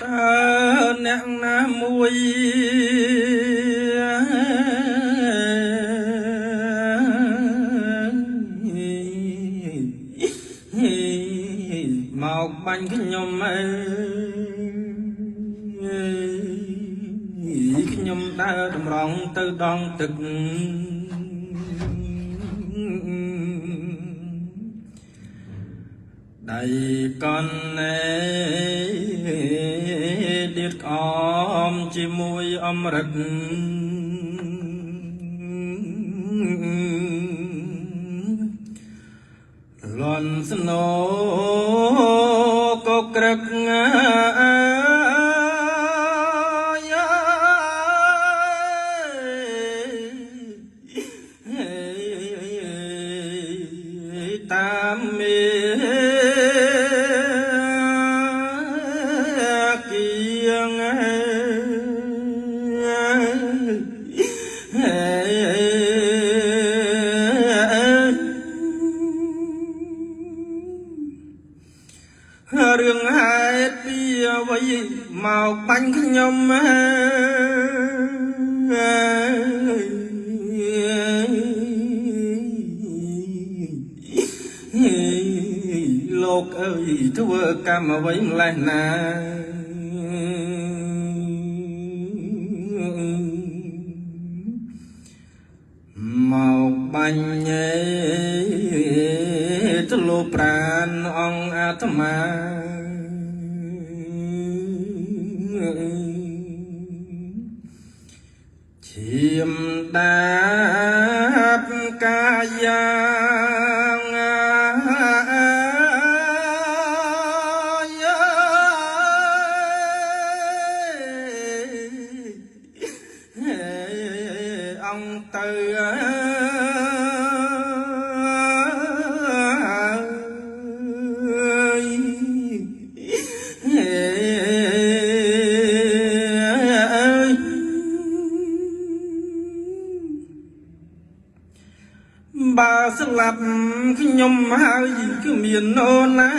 អ្នកណាមួយមកបាញ់ខ្ញុំខ្ញុំដើរតម្រង់ទៅដងទឹកដៃកនដៀតអមជាមួយអមរិតលន់ស្នោក៏ក្រឹកតាមមេរឿងហេតុពីអ្វីមកបាញ់ខ្ញុំលោកអើយធ្វើកម្មអ្វីម្លេះណាមកបាញ់ទលោប្រានអង្គអាត្មាឈាមដាបកាយ៉ាងអង្គទៅបើស្លាប់ខ្ញុំហើយគឺមានអូនណា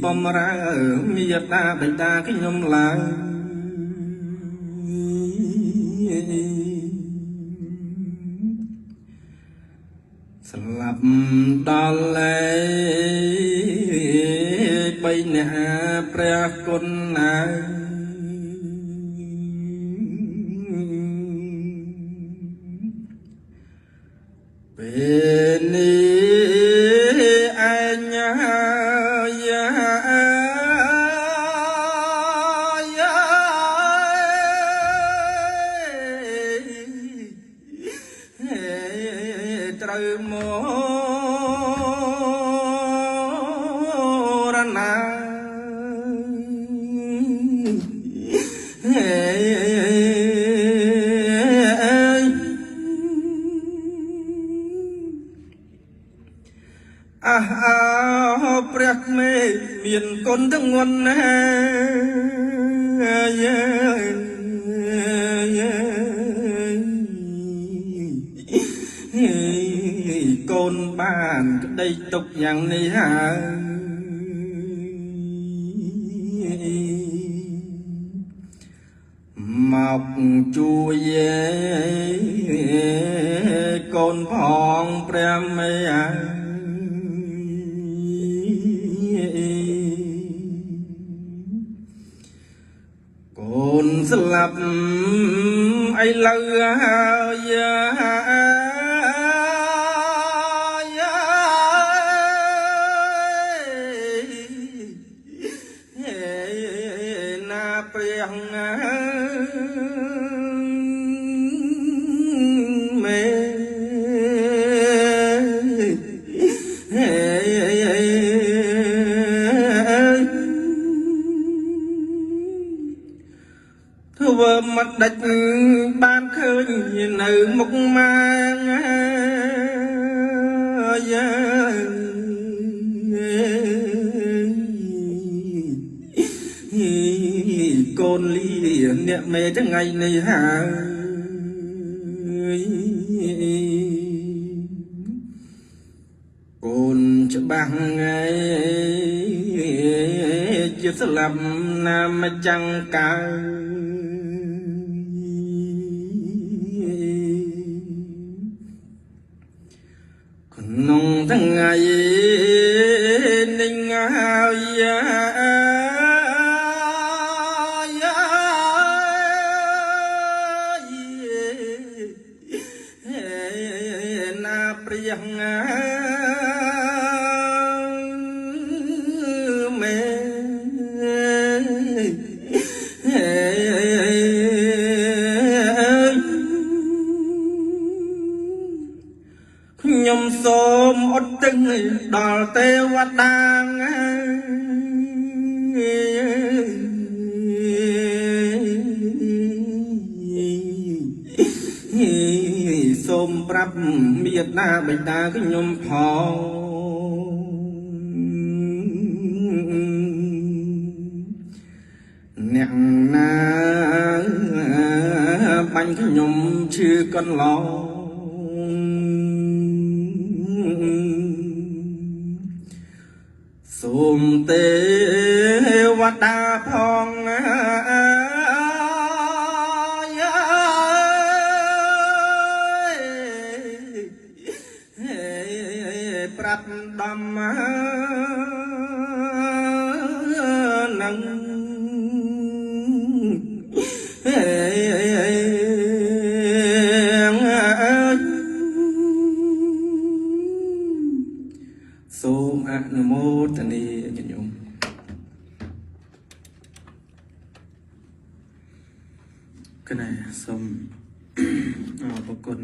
បំរើមេត្តាបិតាខ្ញុំឡើយស្លាប់ដល់លេបីអ្នកព្រះគុណណាពេលនេះឯងត្រូវមរណាព្រះមេមានគុណទាំងងន់ណាកូនបានក្តីទុកយ៉ាងនេះហើយមកជួយកូនផងព្រះមេកូនស្លាប់ឥឡូវណាព្រះមេធ្វើមកដាច់បានឃើញនៅមុខម៉ាកូនលីអ្នកមេថ្ងៃនេះហើយ ច្បាស់ថ្ងៃជាស្លាប់ណាមិនចាំងកើក្នុងថ្ងៃនឹងហើយណាព្រៀងមេខ្ញុំសូមអត់ទឹងដល់ទេវតាសូមប្រាប់មេត្តាបិតាខ្ញុំផងអ្នកណាបាញ់ខ្ញុំឈឺកន្លងសូមទេវតាផងប្រាប់ដំនឹងសូមអនុមោទនាខ្ញុំគណៈសូមអរគុណ